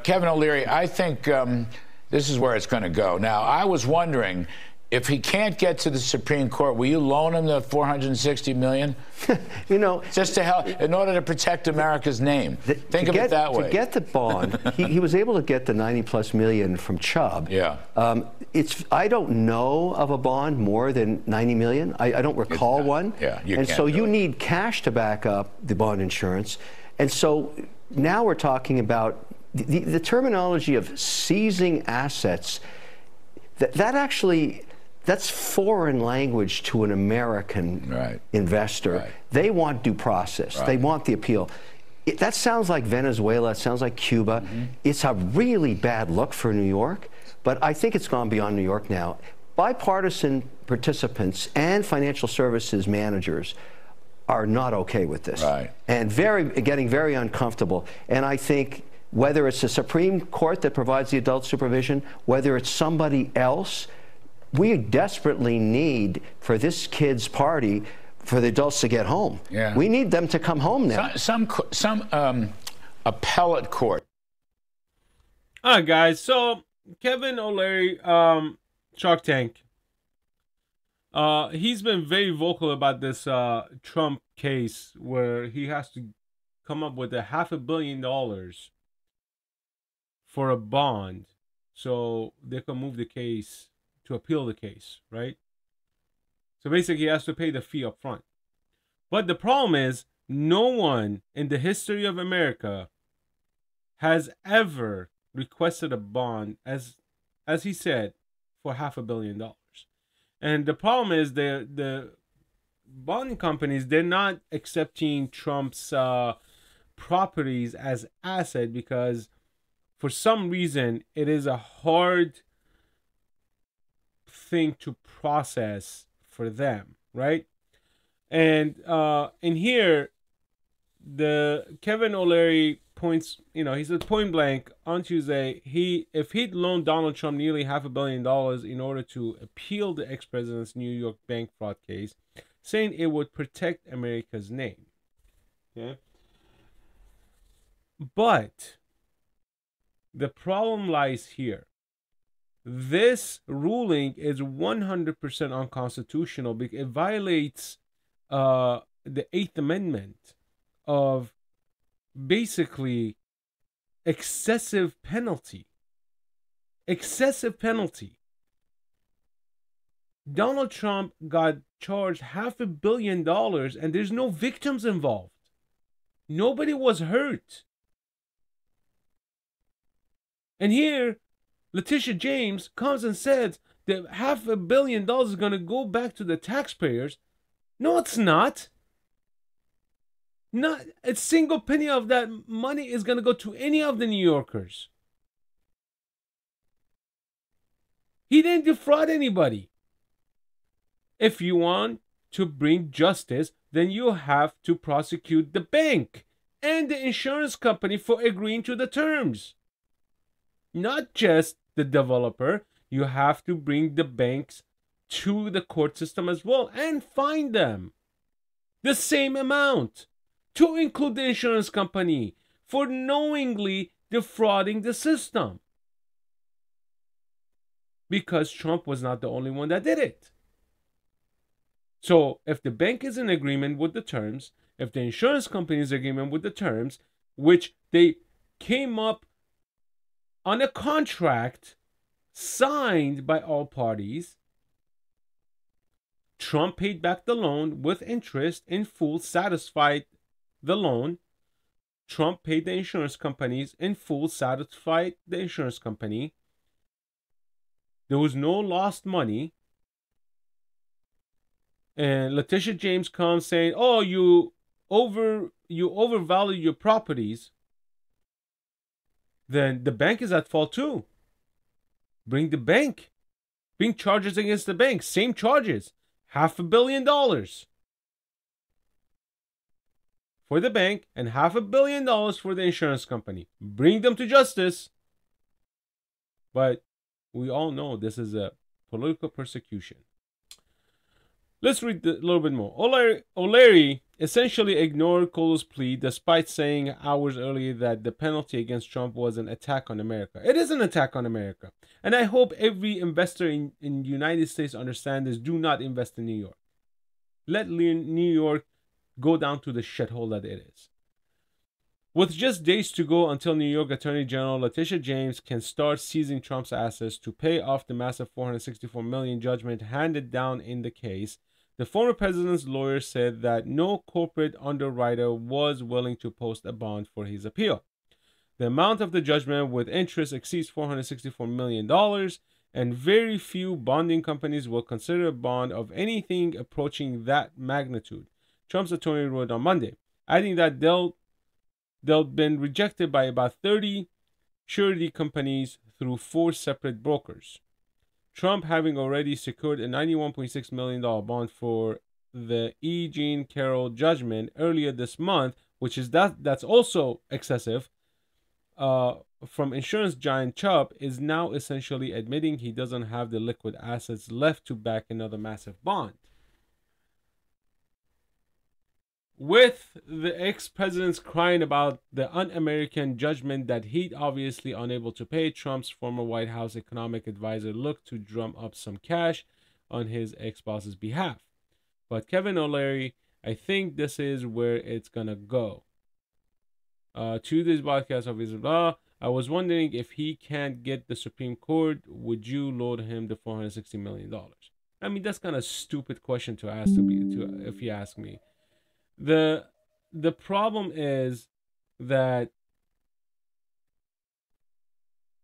Kevin O'Leary, I think this is where it's going to go. Now, I was wondering, if he can't get to the Supreme Court, will you loan him the $460 million? You know, just to help, in order to protect America's name. Think of it that way. To get the bond, he was able to get the $90+ million from Chubb. Yeah. I don't know of a bond more than $90 million. I don't recall one. Yeah. And so you need cash to back up the bond insurance. And so now we're talking about the terminology of seizing assets. That actually. That's foreign language to an American investor. Right. They want due process. They want the appeal. That sounds like Venezuela. It sounds like Cuba. It's a really bad look for New York, but I think it's gone beyond New York now. Bipartisan participants and financial services managers are not okay with this, and getting very uncomfortable. And I think whether it's the Supreme Court that provides the adult supervision, whether it's somebody else, we desperately need for this kid's party for the adults to get home. Yeah. We need them to come home now. Some appellate court. All right, guys. So Kevin O'Leary, Shark Tank. He's been very vocal about this Trump case where he has to come up with $500 million for a bond so they can move the case, to appeal the case, right? So basically he has to pay the fee up front. But the problem is, no one in the history of America has ever requested a bond, as he said, for $500 million. And the problem is the bond companies, they're not accepting Trump's properties as asset because for some reason it is a hard thing to process for them, right? And in here, the Kevin O'Leary points, he said point blank on Tuesday, if he'd loaned Donald Trump nearly $500 million in order to appeal the ex-president's New York bank fraud case, saying it would protect America's name. Okay, but the problem lies here. This ruling is 100% unconstitutional because it violates the Eighth Amendment of basically excessive penalty. Excessive penalty. Donald Trump got charged $500 million and there's no victims involved. Nobody was hurt. And here, Letitia James comes and says that $500 million is going to go back to the taxpayers. No, it's not. Not a single penny of that money is going to go to any of the New Yorkers. He didn't defraud anybody. If you want to bring justice, then you have to prosecute the bank and the insurance company for agreeing to the terms. Not just the developer. You have to bring the banks to the court system as well and fine them the same amount, to include the insurance company for knowingly defrauding the system. Because Trump was not the only one that did it. So if the bank is in agreement with the terms, if the insurance company is in agreement with the terms, which they came up on a contract signed by all parties, Trump paid back the loan with interest in full, satisfied the loan. Trump paid the insurance companies in full, satisfied the insurance company. There was no lost money. And Letitia James comes saying, "Oh, you overvalue your properties." Then the bank is at fault too. Bring the bank. Bring charges against the bank. Same charges. $500 million for the bank and $500 million for the insurance company. Bring them to justice. But we all know this is a political persecution. Let's read a little bit more. O'Leary essentially ignored Kudlow's plea despite saying hours earlier that the penalty against Trump was an attack on America. It is an attack on America. And I hope every investor in the United States understands this. Do not invest in New York. Let New York go down to the shithole that it is. With just days to go until New York Attorney General Letitia James can start seizing Trump's assets to pay off the massive $464 million judgment handed down in the case, the former president's lawyer said that no corporate underwriter was willing to post a bond for his appeal. The amount of the judgment with interest exceeds $464 million, and very few bonding companies will consider a bond of anything approaching that magnitude, Trump's attorney wrote on Monday, adding that they've been rejected by about 30 surety companies through 4 separate brokers. Trump having already secured a $91.6 million bond for the E. Jean Carroll judgment earlier this month, which is that's also excessive, from insurance giant Chubb, is now essentially admitting he doesn't have the liquid assets left to back another massive bond. With the ex-presidents crying about the un-American judgment that he'd obviously unable to pay, Trump's former White House economic advisor looked to drum up some cash on his ex-boss's behalf. But Kevin O'Leary, I think this is where it's gonna go. To this podcast of his I was wondering if he can't get the Supreme Court, would you load him the $460 million? I mean, that's kind of a stupid question to ask if you ask me. The problem is that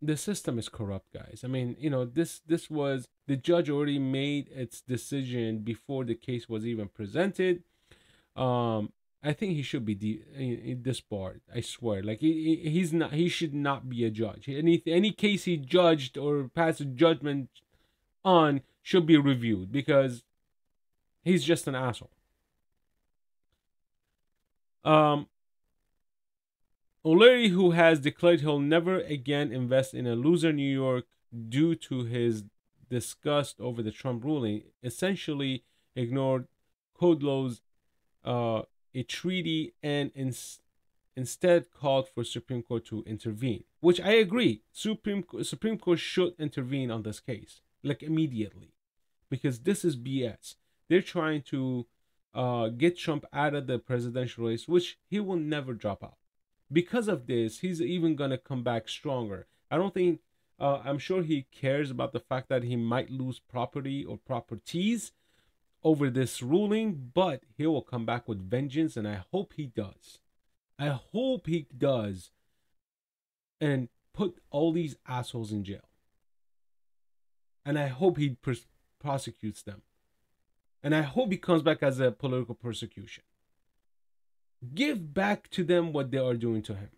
the system is corrupt, guys. I mean, you know, this was, the judge already made its decision before the case was even presented. I think he should be disbarred. I swear, like he's not. He should not be a judge. Any case he judged or passed a judgment on should be reviewed because he's just an asshole. O'Leary, who has declared he'll never again invest in a loser New York due to his disgust over the Trump ruling, essentially ignored Kudlow's a treaty and instead called for Supreme Court to intervene, which I agree. Supreme Court should intervene on this case, like immediately, because this is BS. They're trying to get Trump out of the presidential race, which he will never drop out. Because of this, he's even going to come back stronger. I don't think, I'm sure he cares about the fact that he might lose property or properties over this ruling, but he will come back with vengeance, and I hope he does. I hope he does and put all these assholes in jail. And I hope he prosecutes them. And I hope he comes back as a political persecution. Give back to them what they are doing to him.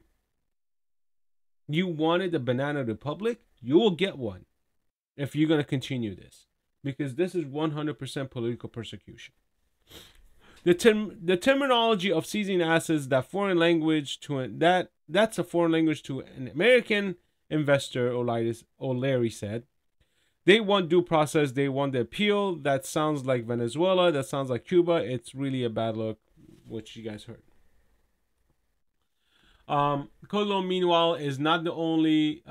You wanted a banana republic? You will get one if you're going to continue this. Because this is 100% political persecution. The terminology of seizing assets, that's a foreign language to an American investor, O'Leary said. They want due process. They want the appeal. That sounds like Venezuela. That sounds like Cuba. It's really a bad look, which you guys heard. Kudlow, meanwhile, is not the only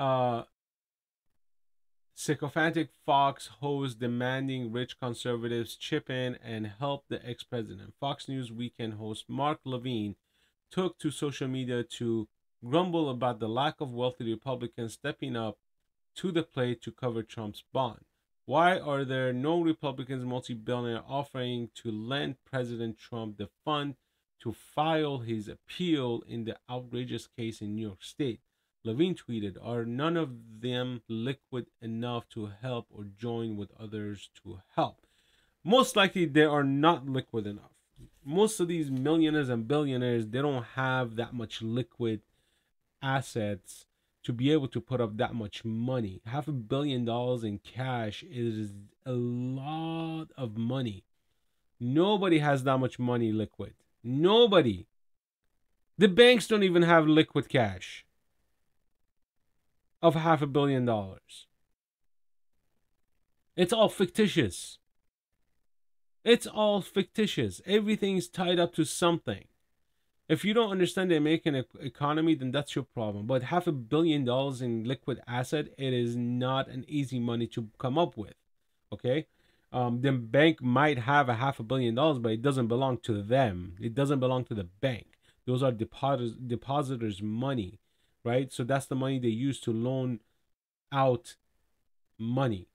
sycophantic Fox host demanding rich conservatives chip in and help the ex-president. Fox News Weekend host Mark Levine took to social media to grumble about the lack of wealthy Republicans stepping up to the plate to cover Trump's bond. Why are there no Republicans multi-billionaire offering to lend President Trump the fund to file his appeal in the outrageous case in New York State? Levine tweeted, are none of them liquid enough to help or join with others to help? Most likely they are not liquid enough. Most of these millionaires and billionaires, they don't have that much liquid assets to be able to put up that much money. $500 million in cash is a lot of money. Nobody has that much money liquid. Nobody. The banks don't even have liquid cash of $500 million. It's all fictitious. It's all fictitious. Everything's tied up to something. If you don't understand the American economy, then that's your problem. But $500 million in liquid asset, it is not an easy money to come up with. Okay, the bank might have $500 million, but it doesn't belong to them. It doesn't belong to the bank. Those are depositors' money, right? So that's the money they use to loan out money,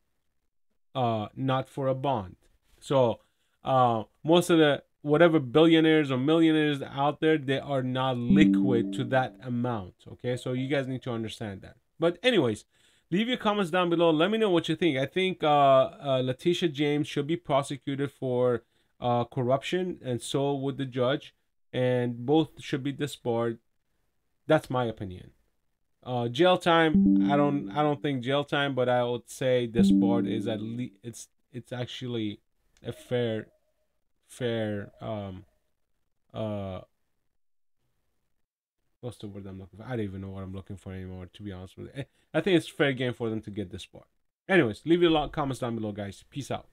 not for a bond. So most of the whatever billionaires or millionaires out there, they are not liquid to that amount. Okay, so you guys need to understand that. But anyways, leave your comments down below. Let me know what you think. I think Letitia James should be prosecuted for corruption, and so would the judge, and both should be disbarred. That's my opinion. Jail time, I don't think jail time, but I would say disbarred is at least it's actually a fair what's the word I'm looking for? I don't even know what I'm looking for anymore, to be honest with you. I think it's fair game for them to get disbarred. Anyways, leave your comments down below, guys. Peace out.